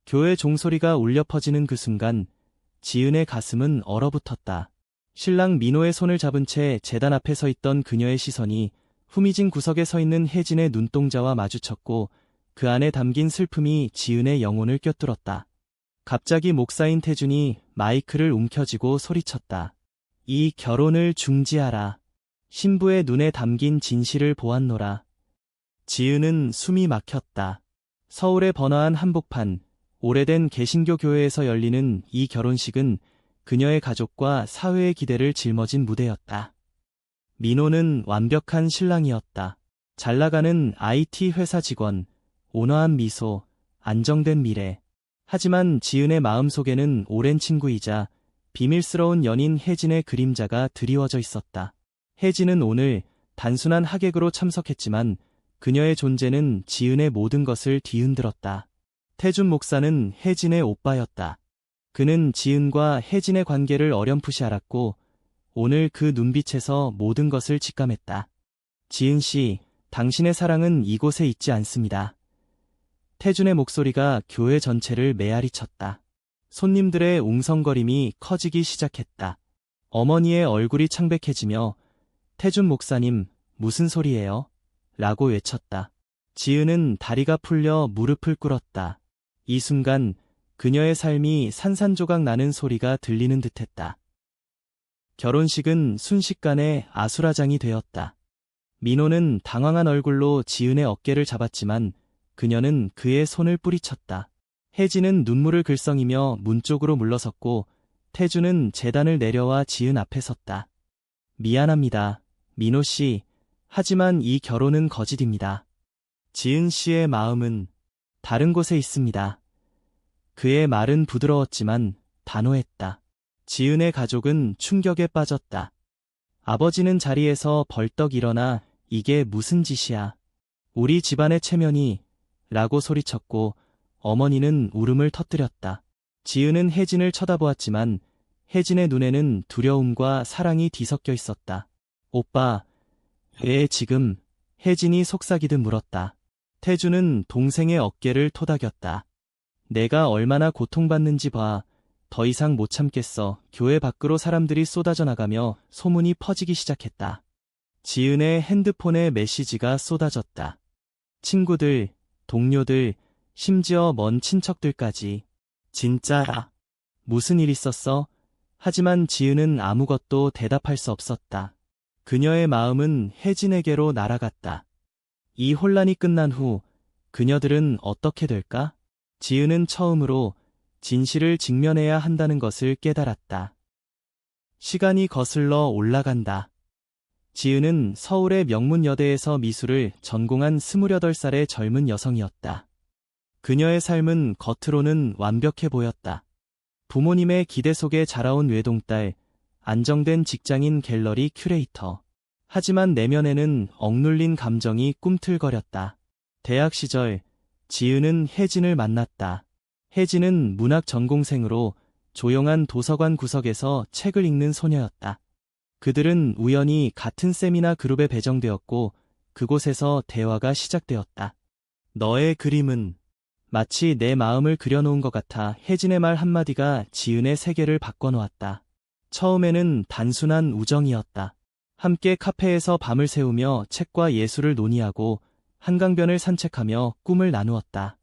교회 종소리가 울려 퍼지는 그 순간 지은의 가슴은 얼어붙었다. 신랑 민호의 손을 잡은 채 제단 앞에 서 있던 그녀의 시선이 후미진 구석에 서 있는 혜진의 눈동자와 마주쳤고 그 안에 담긴 슬픔이 지은의 영혼을 꿰뚫었다. 갑자기 목사인 태준이 마이크를 움켜쥐고 소리쳤다. 이 결혼을 중지하라. 신부의 눈에 담긴 진실을 보았노라. 지은은 숨이 막혔다. 서울의 번화한 한복판, 오래된 개신교 교회에서 열리는 이 결혼식은 그녀의 가족과 사회의 기대를 짊어진 무대였다. 민호는 완벽한 신랑이었다. 잘나가는 IT 회사 직원, 온화한 미소, 안정된 미래. 하지만 지은의 마음속에는 오랜 친구이자 비밀스러운 연인 혜진의 그림자가 드리워져 있었다. 혜진은 오늘 단순한 하객으로 참석했지만 그녀의 존재는 지은의 모든 것을 뒤흔들었다. 태준 목사는 혜진의 오빠였다. 그는 지은과 혜진의 관계를 어렴풋이 알았고 오늘 그 눈빛에서 모든 것을 직감했다. 지은 씨, 당신의 사랑은 이곳에 있지 않습니다. 태준의 목소리가 교회 전체를 메아리 쳤다. 손님들의 웅성거림이 커지기 시작했다. 어머니의 얼굴이 창백해지며 태준 목사님, 무슨 소리예요? 라고 외쳤다. 지은은 다리가 풀려 무릎을 꿇었다. 이 순간 그녀의 삶이 산산조각 나는 소리가 들리는 듯했다. 결혼식은 순식간에 아수라장이 되었다. 민호는 당황한 얼굴로 지은의 어깨를 잡았지만 그녀는 그의 손을 뿌리쳤다. 혜진은 눈물을 글썽이며 문 쪽으로 물러섰고 태준은 제단을 내려와 지은 앞에 섰다. 미안합니다, 민호 씨. 하지만 이 결혼은 거짓입니다. 지은 씨의 마음은 다른 곳에 있습니다. 그의 말은 부드러웠지만 단호했다. 지은의 가족은 충격에 빠졌다. 아버지는 자리에서 벌떡 일어나 이게 무슨 짓이야. 우리 집안의 체면이 라고 소리쳤고 어머니는 울음을 터뜨렸다. 지은은 혜진을 쳐다보았지만 혜진의 눈에는 두려움과 사랑이 뒤섞여 있었다. 오빠, 왜 지금? 혜진이 속삭이듯 물었다. 태준은 동생의 어깨를 토닥였다. 내가 얼마나 고통받는지 봐. 더 이상 못 참겠어. 교회 밖으로 사람들이 쏟아져 나가며 소문이 퍼지기 시작했다. 지은의 핸드폰에 메시지가 쏟아졌다. 친구들, 동료들, 심지어 먼 친척들까지. 진짜야. 무슨 일 있었어? 하지만 지은은 아무것도 대답할 수 없었다. 그녀의 마음은 혜진에게로 날아갔다. 이 혼란이 끝난 후 그녀들은 어떻게 될까? 지은은 처음으로 진실을 직면해야 한다는 것을 깨달았다. 시간이 거슬러 올라간다. 지은은 서울의 명문여대에서 미술을 전공한 28살의 젊은 여성이었다. 그녀의 삶은 겉으로는 완벽해 보였다. 부모님의 기대 속에 자라온 외동딸, 안정된 직장인 갤러리 큐레이터. 하지만 내면에는 억눌린 감정이 꿈틀거렸다. 대학 시절 지은은 혜진을 만났다. 혜진은 문학 전공생으로 조용한 도서관 구석에서 책을 읽는 소녀였다. 그들은 우연히 같은 세미나 그룹에 배정되었고 그곳에서 대화가 시작되었다. 너의 그림은 마치 내 마음을 그려놓은 것 같아. 혜진의 말 한마디가 지은의 세계를 바꿔놓았다. 처음에는 단순한 우정이었다. 함께 카페에서 밤을 새우며 책과 예술을 논의하고 한강변을 산책하며 꿈을 나누었다.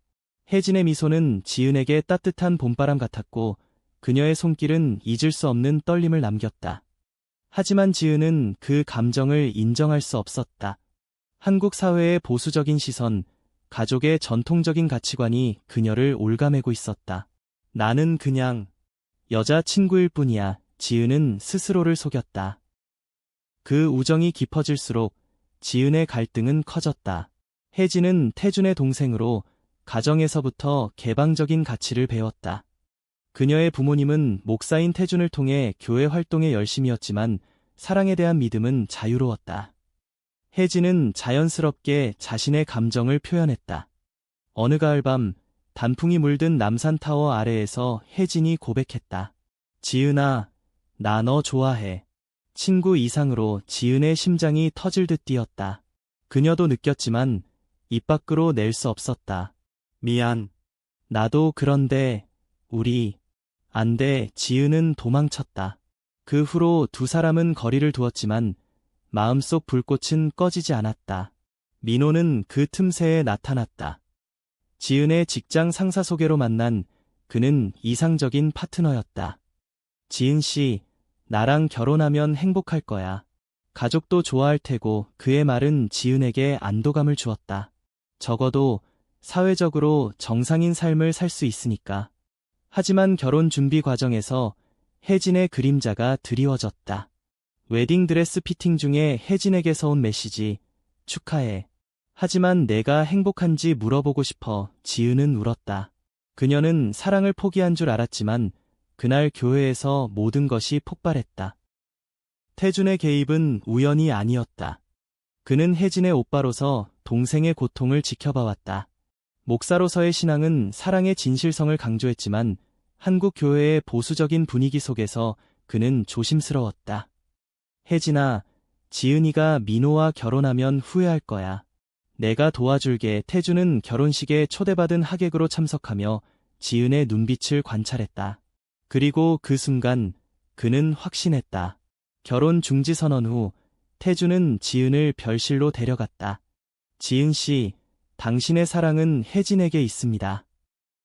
혜진의 미소는 지은에게 따뜻한 봄바람 같았고 그녀의 손길은 잊을 수 없는 떨림을 남겼다. 하지만 지은은 그 감정을 인정할 수 없었다. 한국 사회의 보수적인 시선, 가족의 전통적인 가치관이 그녀를 올가매고 있었다. 나는 그냥 여자친구일 뿐이야. 지은은 스스로를 속였다. 그 우정이 깊어질수록 지은의 갈등은 커졌다. 혜진은 태준의 동생으로 가정에서부터 개방적인 가치를 배웠다. 그녀의 부모님은 목사인 태준을 통해 교회 활동에 열심이었지만 사랑에 대한 믿음은 자유로웠다. 혜진은 자연스럽게 자신의 감정을 표현했다. 어느 가을밤 단풍이 물든 남산타워 아래에서 혜진이 고백했다. 지은아, 나 너 좋아해. 친구 이상으로 지은의 심장이 터질 듯 뛰었다. 그녀도 느꼈지만 입 밖으로 낼 수 없었다. 미안. 나도 그런데, 우리, 안 돼, 지은은 도망쳤다. 그 후로 두 사람은 거리를 두었지만 마음속 불꽃은 꺼지지 않았다. 민호는 그 틈새에 나타났다. 지은의 직장 상사 소개로 만난 그는 이상적인 파트너였다. 지은 씨, 나랑 결혼하면 행복할 거야. 가족도 좋아할 테고. 그의 말은 지은에게 안도감을 주었다. 적어도 사회적으로 정상인 삶을 살 수 있으니까. 하지만 결혼 준비 과정에서 혜진의 그림자가 드리워졌다. 웨딩드레스 피팅 중에 혜진에게서 온 메시지, 축하해. 하지만 내가 행복한지 물어보고 싶어. 지은은 울었다. 그녀는 사랑을 포기한 줄 알았지만 그날 교회에서 모든 것이 폭발했다. 태준의 개입은 우연이 아니었다. 그는 혜진의 오빠로서 동생의 고통을 지켜봐왔다. 목사로서의 신앙은 사랑의 진실성을 강조했지만 한국 교회의 보수적인 분위기 속에서 그는 조심스러웠다. 혜진아, 지은이가 민호와 결혼하면 후회할 거야. 내가 도와줄게. 태준은 결혼식에 초대받은 하객으로 참석하며 지은의 눈빛을 관찰했다. 그리고 그 순간 그는 확신했다. 결혼 중지 선언 후 태준은 지은을 별실로 데려갔다. 지은 씨, 당신의 사랑은 혜진에게 있습니다.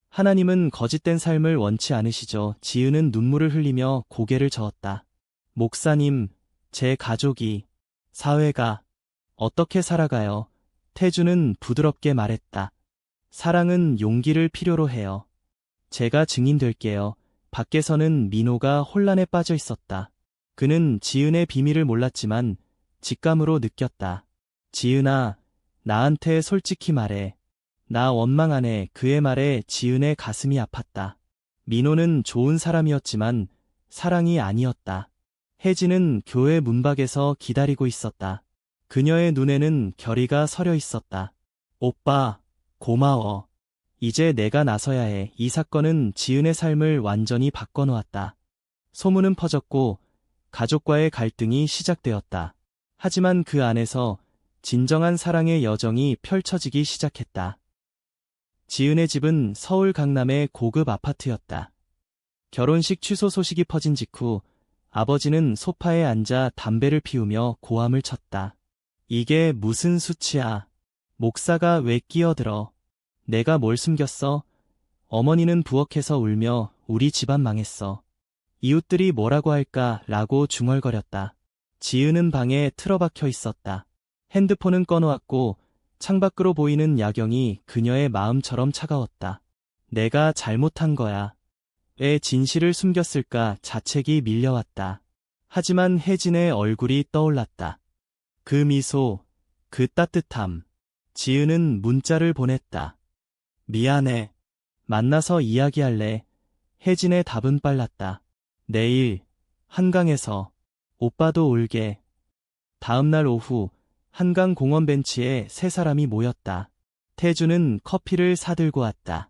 하나님은 거짓된 삶을 원치 않으시죠. 지은은 눈물을 흘리며 고개를 저었다. 목사님, 제 가족이, 사회가 어떻게 살아가요? 태준은 부드럽게 말했다. 사랑은 용기를 필요로 해요. 제가 증인 될게요. 밖에서는 민호가 혼란에 빠져 있었다. 그는 지은의 비밀을 몰랐지만 직감으로 느꼈다. 지은아, 나한테 솔직히 말해. 나 원망 안 해. 그의 말에 지은의 가슴이 아팠다. 민호는 좋은 사람이었지만 사랑이 아니었다. 혜진은 교회 문밖에서 기다리고 있었다. 그녀의 눈에는 결의가 서려 있었다. 오빠, 고마워. 이제 내가 나서야 해. 이 사건은 지은의 삶을 완전히 바꿔놓았다. 소문은 퍼졌고 가족과의 갈등이 시작되었다. 하지만 그 안에서 진정한 사랑의 여정이 펼쳐지기 시작했다. 지은의 집은 서울 강남의 고급 아파트였다. 결혼식 취소 소식이 퍼진 직후 아버지는 소파에 앉아 담배를 피우며 고함을 쳤다. 이게 무슨 수치야. 목사가 왜 끼어들어. 내가 뭘 숨겼어? 어머니는 부엌에서 울며 우리 집안 망했어. 이웃들이 뭐라고 할까? 라고 중얼거렸다. 지은은 방에 틀어박혀 있었다. 핸드폰은 꺼놓았고 창밖으로 보이는 야경이 그녀의 마음처럼 차가웠다. 내가 잘못한 거야. 왜 진실을 숨겼을까? 자책이 밀려왔다. 하지만 혜진의 얼굴이 떠올랐다. 그 미소, 그 따뜻함. 지은은 문자를 보냈다. 미안해. 만나서 이야기할래. 혜진의 답은 빨랐다. 내일, 한강에서. 오빠도 올게. 다음날 오후, 한강 공원 벤치에 세 사람이 모였다. 태준은 커피를 사들고 왔다.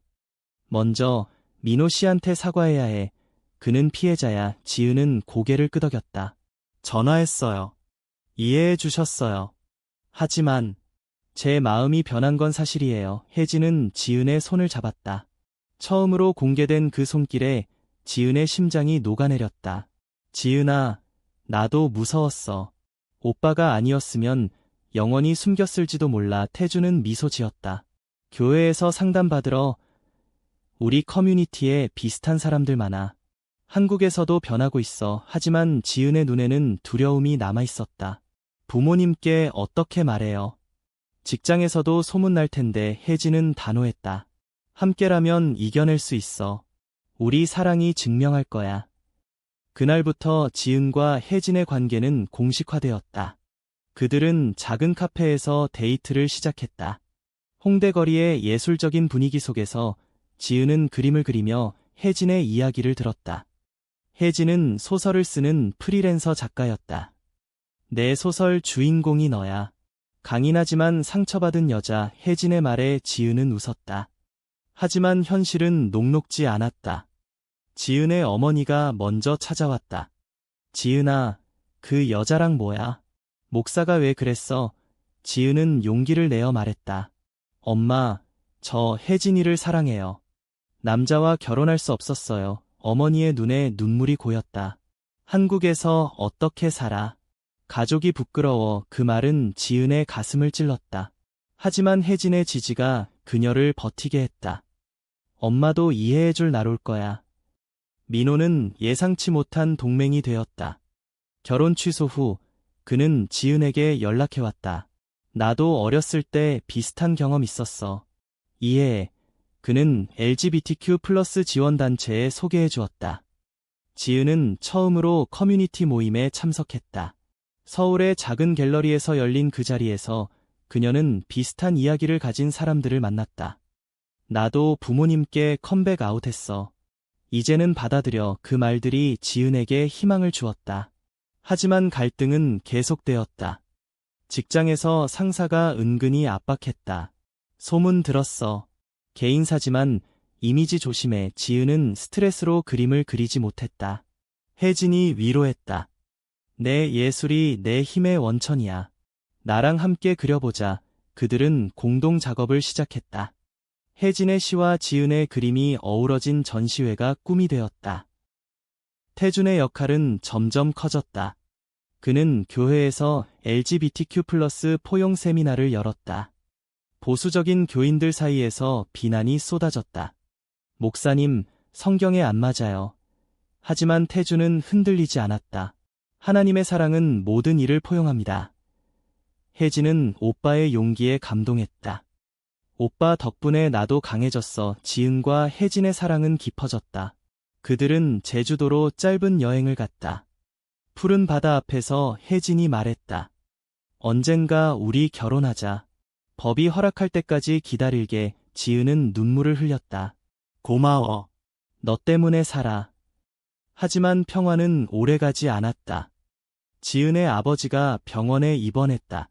먼저 민호 씨한테 사과해야 해. 그는 피해자야. 지은은 고개를 끄덕였다. 전화했어요. 이해해 주셨어요. 하지만 제 마음이 변한 건 사실이에요. 혜진은 지은의 손을 잡았다. 처음으로 공개된 그 손길에 지은의 심장이 녹아내렸다. 지은아, 나도 무서웠어. 오빠가 아니었으면 영원히 숨겼을지도 몰라. 태준은 미소 지었다. 교회에서 상담받으러 우리 커뮤니티에 비슷한 사람들 많아. 한국에서도 변하고 있어. 하지만 지은의 눈에는 두려움이 남아있었다. 부모님께 어떻게 말해요? 직장에서도 소문날 텐데. 혜진은 단호했다. 함께라면 이겨낼 수 있어. 우리 사랑이 증명할 거야. 그날부터 지은과 혜진의 관계는 공식화되었다. 그들은 작은 카페에서 데이트를 시작했다. 홍대 거리의 예술적인 분위기 속에서 지은은 그림을 그리며 혜진의 이야기를 들었다. 혜진은 소설을 쓰는 프리랜서 작가였다. 내 소설 주인공이 너야. 강인하지만 상처받은 여자. 혜진의 말에 지은은 웃었다. 하지만 현실은 녹록지 않았다. 지은의 어머니가 먼저 찾아왔다. 지은아, 그 여자랑 뭐야? 목사가 왜 그랬어? 지은은 용기를 내어 말했다. 엄마, 저 혜진이를 사랑해요. 남자와 결혼할 수 없었어요. 어머니의 눈에 눈물이 고였다. 한국에서 어떻게 살아? 가족이 부끄러워. 그 말은 지은의 가슴을 찔렀다. 하지만 혜진의 지지가 그녀를 버티게 했다. 엄마도 이해해줄 날 올 거야. 민호는 예상치 못한 동맹이 되었다. 결혼 취소 후 그는 지은에게 연락해왔다. 나도 어렸을 때 비슷한 경험 있었어. 이해해. 그는 LGBTQ+ 지원단체에 소개해 주었다. 지은은 처음으로 커뮤니티 모임에 참석했다. 서울의 작은 갤러리에서 열린 그 자리에서 그녀는 비슷한 이야기를 가진 사람들을 만났다. 나도 부모님께 컴백 아웃했어. 이제는 받아들여. 그 말들이 지은에게 희망을 주었다. 하지만 갈등은 계속되었다. 직장에서 상사가 은근히 압박했다. 소문 들었어. 개인사지만 이미지 조심해. 지은은 스트레스로 그림을 그리지 못했다. 혜진이 위로했다. 내 예술이 내 힘의 원천이야. 나랑 함께 그려보자. 그들은 공동 작업을 시작했다. 혜진의 시와 지은의 그림이 어우러진 전시회가 꿈이 되었다. 태준의 역할은 점점 커졌다. 그는 교회에서 LGBTQ+ 포용 세미나를 열었다. 보수적인 교인들 사이에서 비난이 쏟아졌다. 목사님, 성경에 안 맞아요. 하지만 태준은 흔들리지 않았다. 하나님의 사랑은 모든 일을 포용합니다. 혜진은 오빠의 용기에 감동했다. 오빠 덕분에 나도 강해졌어. 지은과 혜진의 사랑은 깊어졌다. 그들은 제주도로 짧은 여행을 갔다. 푸른 바다 앞에서 혜진이 말했다. 언젠가 우리 결혼하자. 법이 허락할 때까지 기다릴게. 지은은 눈물을 흘렸다. 고마워. 너 때문에 살아. 하지만 평화는 오래가지 않았다. 지은의 아버지가 병원에 입원했다.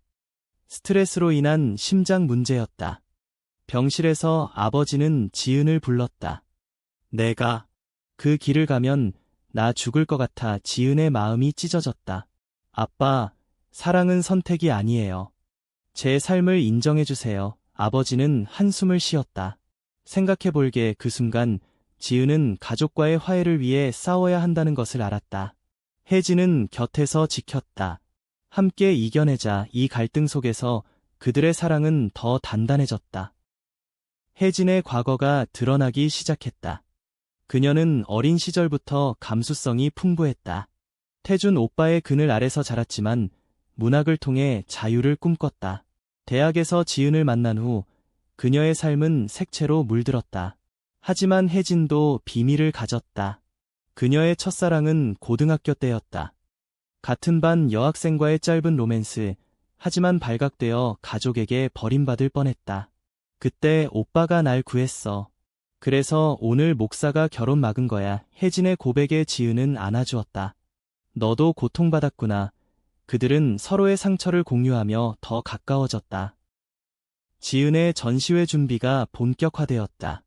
스트레스로 인한 심장 문제였다. 병실에서 아버지는 지은을 불렀다. 내가 그 길을 가면 나 죽을 것 같아. 지은의 마음이 찢어졌다. 아빠, 사랑은 선택이 아니에요. 제 삶을 인정해주세요. 아버지는 한숨을 쉬었다. 생각해볼게. 그 순간 지은은 가족과의 화해를 위해 싸워야 한다는 것을 알았다. 혜진은 곁에서 지켰다. 함께 이겨내자. 이 갈등 속에서 그들의 사랑은 더 단단해졌다. 혜진의 과거가 드러나기 시작했다. 그녀는 어린 시절부터 감수성이 풍부했다. 태준 오빠의 그늘 아래서 자랐지만 문학을 통해 자유를 꿈꿨다. 대학에서 지은을 만난 후 그녀의 삶은 색채로 물들었다. 하지만 혜진도 비밀을 가졌다. 그녀의 첫사랑은 고등학교 때였다. 같은 반 여학생과의 짧은 로맨스, 하지만 발각되어 가족에게 버림받을 뻔했다. 그때 오빠가 날 구했어. 그래서 오늘 목사가 결혼 막은 거야. 혜진의 고백에 지은은 안아주었다. 너도 고통받았구나. 그들은 서로의 상처를 공유하며 더 가까워졌다. 지은의 전시회 준비가 본격화되었다.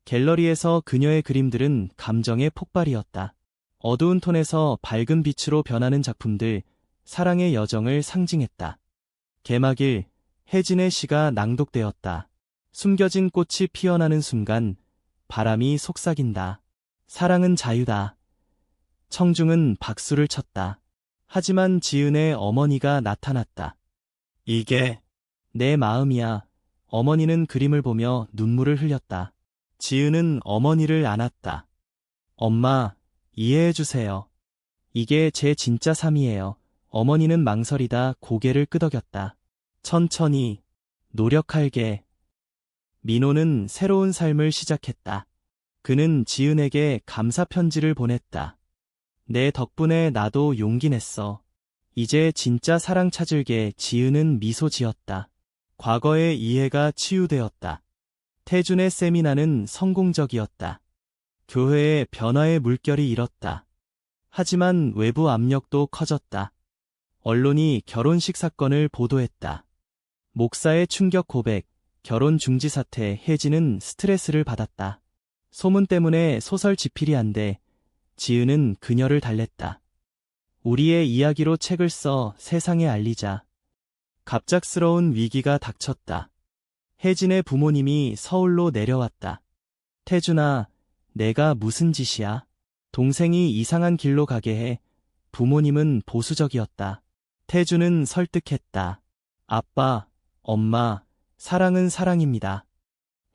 갤러리에서 그녀의 그림들은 감정의 폭발이었다. 어두운 톤에서 밝은 빛으로 변하는 작품들, 사랑의 여정을 상징했다. 개막일, 혜진의 시가 낭독되었다. 숨겨진 꽃이 피어나는 순간 바람이 속삭인다. 사랑은 자유다. 청중은 박수를 쳤다. 하지만 지은의 어머니가 나타났다. 이게 내 마음이야. 어머니는 그림을 보며 눈물을 흘렸다. 지은은 어머니를 안았다. 엄마, 이해해주세요. 이게 제 진짜 삶이에요. 어머니는 망설이다 고개를 끄덕였다. 천천히, 노력할게. 민호는 새로운 삶을 시작했다. 그는 지은에게 감사 편지를 보냈다. 내 덕분에 나도 용기 냈어. 이제 진짜 사랑 찾을게. 지은은 미소 지었다. 과거의 이해가 치유되었다. 태준의 세미나는 성공적이었다. 교회의 변화의 물결이 일었다. 하지만 외부 압력도 커졌다. 언론이 결혼식 사건을 보도했다. 목사의 충격 고백, 결혼 중지 사태. 혜진은 스트레스를 받았다. 소문 때문에 소설 집필이 안 돼. 지은은 그녀를 달랬다. 우리의 이야기로 책을 써 세상에 알리자. 갑작스러운 위기가 닥쳤다. 혜진의 부모님이 서울로 내려왔다. 태준아, 내가 무슨 짓이야? 동생이 이상한 길로 가게 해. 부모님은 보수적이었다. 태준은 설득했다. 아빠, 엄마, 사랑은 사랑입니다.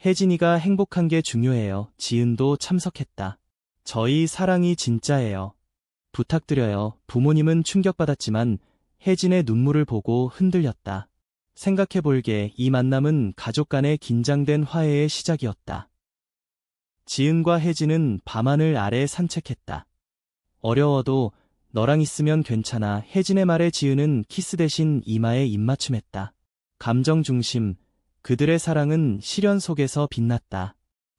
혜진이가 행복한 게 중요해요. 지은도 참석했다. 저희 사랑이 진짜예요. 부탁드려요. 부모님은 충격받았지만 혜진의 눈물을 보고 흔들렸다. 생각해볼게, 이 만남은 가족 간의 긴장된 화해의 시작이었다. 지은과 혜진은 밤하늘 아래 산책했다. 어려워도 너랑 있으면 괜찮아. 혜진의 말에 지은은 키스 대신 이마에 입맞춤했다. 감정 중심, 그들의 사랑은 시련 속에서 빛났다.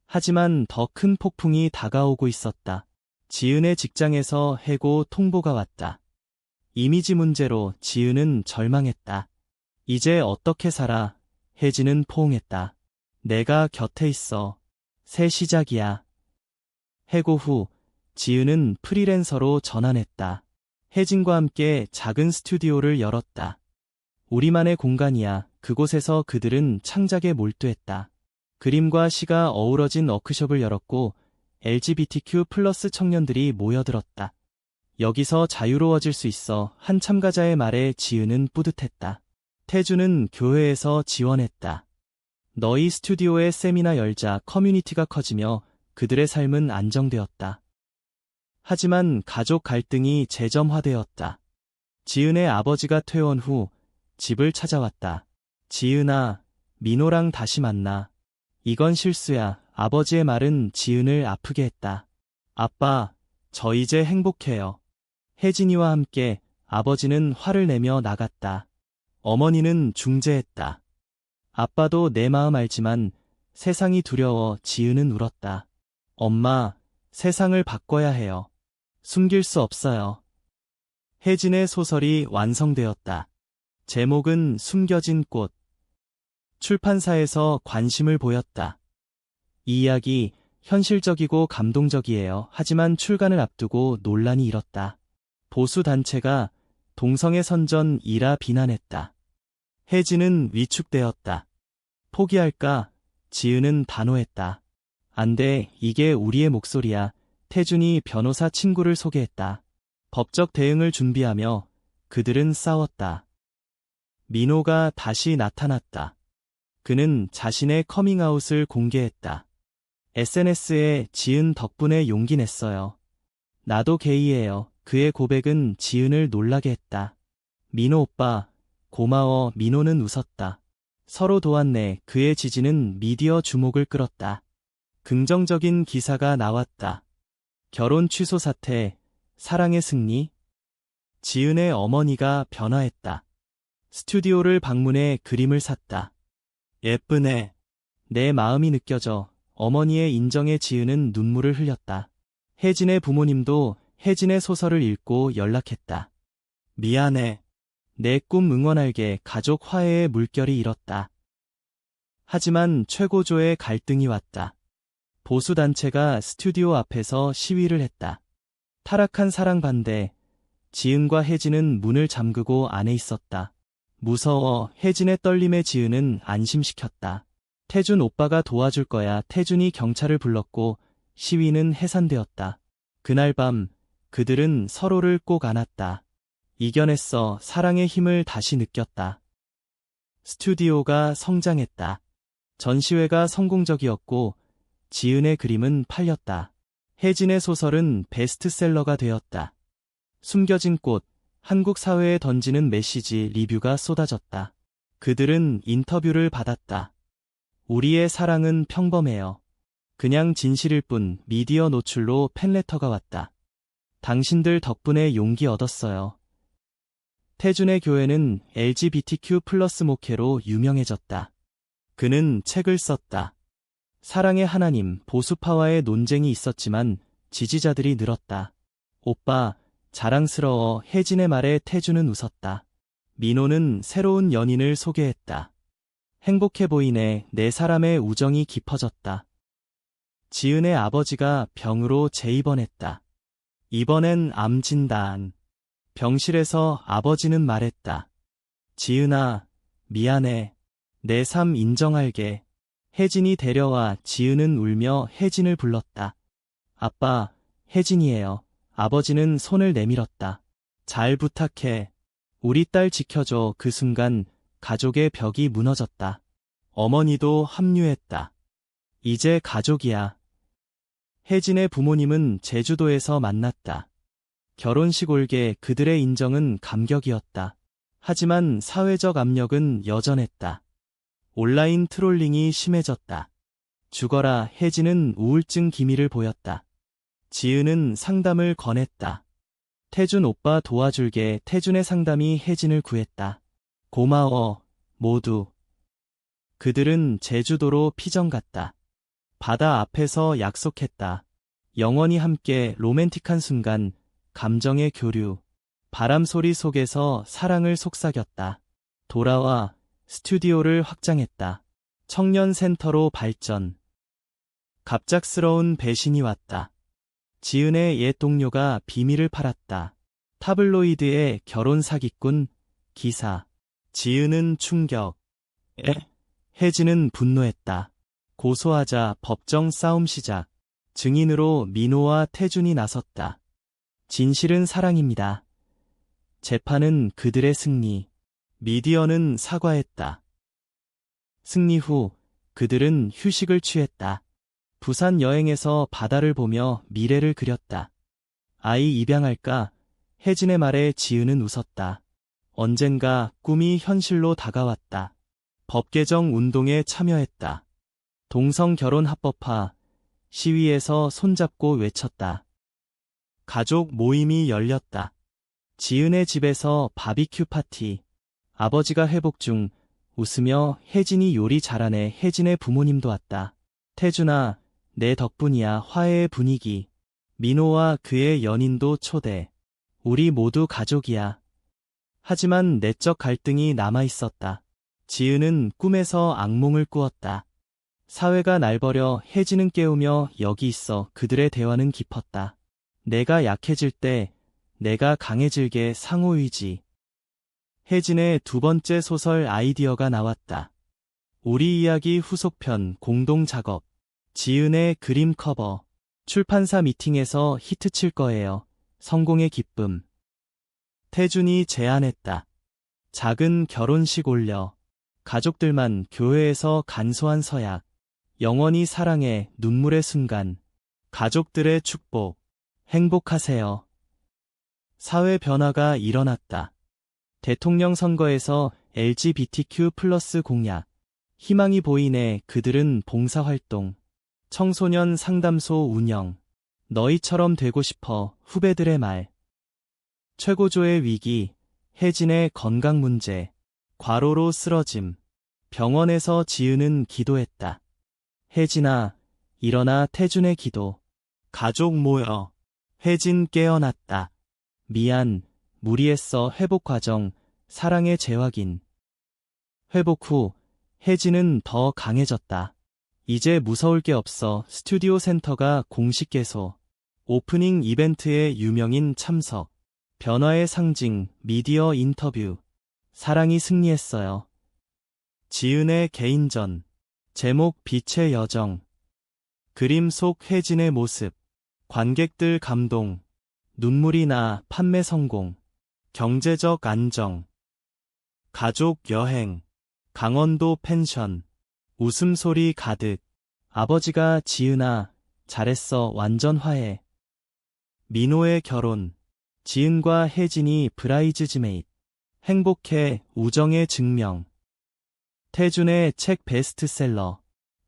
하지만 더 큰 폭풍이 다가오고 있었다. 지은의 직장에서 해고 통보가 왔다. 이미지 문제로 지은은 절망했다. 이제 어떻게 살아? 혜진은 포옹했다. 내가 곁에 있어. 새 시작이야. 해고 후 지은은 프리랜서로 전환했다. 혜진과 함께 작은 스튜디오를 열었다. 우리만의 공간이야. 그곳에서 그들은 창작에 몰두했다. 그림과 시가 어우러진 워크숍을 열었고 LGBTQ+ 청년들이 모여들었다. 여기서 자유로워질 수 있어. 한 참가자의 말에 지은은 뿌듯했다. 태준은 교회에서 지원했다. 너희 스튜디오에 세미나 열자. 커뮤니티가 커지며 그들의 삶은 안정되었다. 하지만 가족 갈등이 재점화되었다. 지은의 아버지가 퇴원 후 집을 찾아왔다. 지은아, 민호랑 다시 만나. 이건 실수야. 아버지의 말은 지은을 아프게 했다. 아빠, 저 이제 행복해요. 혜진이와 함께 아버지는 화를 내며 나갔다. 어머니는 중재했다. 아빠도 내 마음 알지만 세상이 두려워. 지은은 울었다. 엄마, 세상을 바꿔야 해요. 숨길 수 없어요. 혜진의 소설이 완성되었다. 제목은 숨겨진 꽃. 출판사에서 관심을 보였다. 이 이야기 현실적이고 감동적이에요. 하지만 출간을 앞두고 논란이 일었다. 보수 단체가 동성애 선전이라 비난했다. 혜진은 위축되었다. 포기할까? 지은은 단호했다. 안 돼, 이게 우리의 목소리야. 태준이 변호사 친구를 소개했다. 법적 대응을 준비하며 그들은 싸웠다. 민호가 다시 나타났다. 그는 자신의 커밍아웃을 공개했다. SNS에 지은 덕분에 용기 냈어요. 나도 게이예요. 그의 고백은 지은을 놀라게 했다. 민호 오빠, 고마워. 민호는 웃었다. 서로 도왔네. 그의 지지는 미디어 주목을 끌었다. 긍정적인 기사가 나왔다. 결혼 취소 사태, 사랑의 승리. 지은의 어머니가 변화했다. 스튜디오를 방문해 그림을 샀다. 예쁘네. 내 마음이 느껴져. 어머니의 인정에 지은은 눈물을 흘렸다. 혜진의 부모님도 혜진의 소설을 읽고 연락했다. 미안해. 내 꿈 응원할게. 가족 화해의 물결이 일었다. 하지만 최고조의 갈등이 왔다. 보수단체가 스튜디오 앞에서 시위를 했다. 타락한 사랑 반대. 지은과 혜진은 문을 잠그고 안에 있었다. 무서워. 혜진의 떨림에 지은은 안심시켰다. 태준 오빠가 도와줄 거야. 태준이 경찰을 불렀고 시위는 해산되었다. 그날 밤 그들은 서로를 꼭 안았다. 이겨냈어. 사랑의 힘을 다시 느꼈다. 스튜디오가 성장했다. 전시회가 성공적이었고 지은의 그림은 팔렸다. 혜진의 소설은 베스트셀러가 되었다. 숨겨진 꽃, 한국 사회에 던지는 메시지 리뷰가 쏟아졌다. 그들은 인터뷰를 받았다. 우리의 사랑은 평범해요. 그냥 진실일 뿐. 미디어 노출로 팬레터가 왔다. 당신들 덕분에 용기 얻었어요. 태준의 교회는 LGBTQ+ 목회로 유명해졌다. 그는 책을 썼다. 사랑의 하나님, 보수파와의 논쟁이 있었지만 지지자들이 늘었다. 오빠, 자랑스러워. 혜진의 말에 태준은 웃었다. 민호는 새로운 연인을 소개했다. 행복해 보이네. 네 사람의 우정이 깊어졌다. 지은의 아버지가 병으로 재입원했다. 이번엔 암 진단. 병실에서 아버지는 말했다. 지은아, 미안해. 내 삶 인정할게. 혜진이 데려와 지은은 울며 혜진을 불렀다. 아빠, 혜진이에요. 아버지는 손을 내밀었다. 잘 부탁해. 우리 딸 지켜줘. 그 순간 가족의 벽이 무너졌다. 어머니도 합류했다. 이제 가족이야. 혜진의 부모님은 제주도에서 만났다. 결혼식 올게 그들의 인정은 감격이었다. 하지만 사회적 압력은 여전했다. 온라인 트롤링이 심해졌다. 죽어라. 혜진은 우울증 기미를 보였다. 지은은 상담을 권했다. 태준 오빠 도와줄게. 태준의 상담이 혜진을 구했다. 고마워, 모두. 그들은 제주도로 피정 갔다. 바다 앞에서 약속했다. 영원히 함께. 로맨틱한 순간, 감정의 교류. 바람 소리 속에서 사랑을 속삭였다. 돌아와. 스튜디오를 확장했다. 청년센터로 발전. 갑작스러운 배신이 왔다. 지은의 옛 동료가 비밀을 팔았다. 타블로이드의 결혼 사기꾼 기사. 지은은 충격. 혜진은 분노했다. 고소하자. 법정 싸움 시작. 증인으로 민호와 태준이 나섰다. 진실은 사랑입니다. 재판은 그들의 승리. 미디어는 사과했다. 승리 후 그들은 휴식을 취했다. 부산 여행에서 바다를 보며 미래를 그렸다. 아이 입양할까? 혜진의 말에 지은은 웃었다. 언젠가 꿈이 현실로 다가왔다. 법 개정 운동에 참여했다. 동성 결혼 합법화. 시위에서 손잡고 외쳤다. 가족 모임이 열렸다. 지은의 집에서 바비큐 파티. 아버지가 회복 중. 웃으며 혜진이 요리 잘하네. 혜진의 부모님도 왔다. 태준아, 내 덕분이야. 화해의 분위기. 민호와 그의 연인도 초대. 우리 모두 가족이야. 하지만 내적 갈등이 남아있었다. 지은은 꿈에서 악몽을 꾸었다. 사회가 날 버려. 혜진은 깨우며 여기 있어. 그들의 대화는 깊었다. 내가 약해질 때 내가 강해질게. 상호의지. 혜진의 두 번째 소설 아이디어가 나왔다. 우리 이야기 후속편. 공동 작업. 지은의 그림 커버. 출판사 미팅에서 히트칠 거예요. 성공의 기쁨. 태준이 제안했다. 작은 결혼식 올려. 가족들만. 교회에서 간소한 서약. 영원히 사랑해. 눈물의 순간. 가족들의 축복. 행복하세요. 사회 변화가 일어났다. 대통령 선거에서 LGBTQ+ 공약. 희망이 보이네. 그들은 봉사활동. 청소년 상담소 운영. 너희처럼 되고 싶어. 후배들의 말. 최고조의 위기. 혜진의 건강 문제. 과로로 쓰러짐. 병원에서 지은은 기도했다. 혜진아, 일어나. 태준의 기도. 가족 모여. 혜진 깨어났다. 미안, 무리했어. 회복 과정. 사랑의 재확인. 회복 후 혜진은 더 강해졌다. 이제 무서울 게 없어. 스튜디오 센터가 공식 개소. 오프닝 이벤트에 유명인 참석. 변화의 상징. 미디어 인터뷰. 사랑이 승리했어요. 지은의 개인전. 제목 빛의 여정. 그림 속 혜진의 모습. 관객들 감동. 눈물이 나. 판매 성공. 경제적 안정. 가족 여행. 강원도 펜션. 웃음소리 가득. 아버지가 지은아, 잘했어. 완전 화해. 민호의 결혼. 지은과 혜진이 브라이즈즈메이드. 행복해. 우정의 증명. 태준의 책 베스트셀러.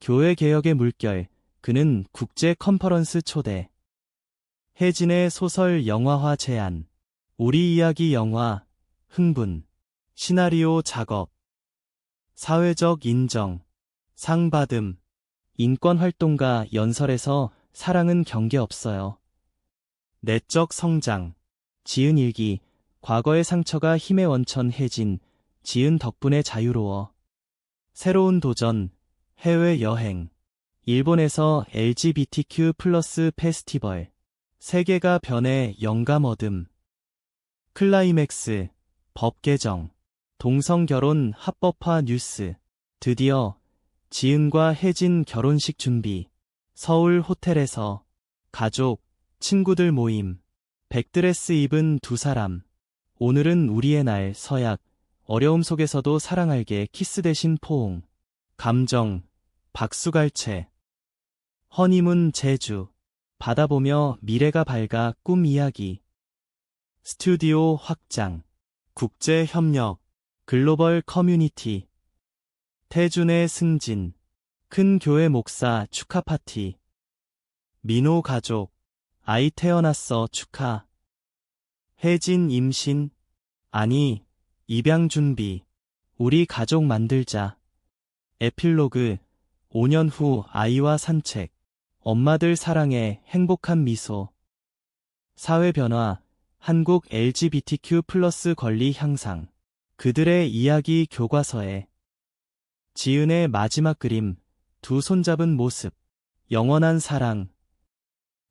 교회 개혁의 물결. 그는 국제 컨퍼런스 초대. 혜진의 소설 영화화 제안. 우리 이야기 영화. 흥분. 시나리오 작업. 사회적 인정. 상 받음. 인권활동가. 연설에서 사랑은 경계 없어요. 내적 성장. 지은 일기. 과거의 상처가 힘의 원천. 혜진. 지은 덕분에 자유로워. 새로운 도전. 해외여행. 일본에서 LGBTQ+ 페스티벌. 세계가 변해. 영감 얻음. 클라이맥스. 법 개정. 동성결혼 합법화 뉴스. 드디어 지은과 혜진 결혼식 준비. 서울 호텔에서 가족, 친구들 모임. 백드레스 입은 두 사람. 오늘은 우리의 날. 서약. 어려움 속에서도 사랑할게. 키스 대신 포옹. 감정. 박수갈채. 허니문 제주. 바다 보며 미래가 밝아. 꿈 이야기. 스튜디오 확장. 국제 협력. 글로벌 커뮤니티. 태준의 승진. 큰 교회 목사 축하 파티. 민호 가족. 아이 태어났어 축하. 혜진 임신. 아니, 입양 준비. 우리 가족 만들자. 에필로그. 5년 후 아이와 산책. 엄마들 사랑해. 행복한 미소. 사회 변화. 한국 LGBTQ+ 권리 향상. 그들의 이야기 교과서에. 지은의 마지막 그림. 두 손잡은 모습. 영원한 사랑.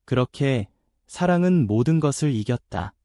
그렇게 사랑은 모든 것을 이겼다.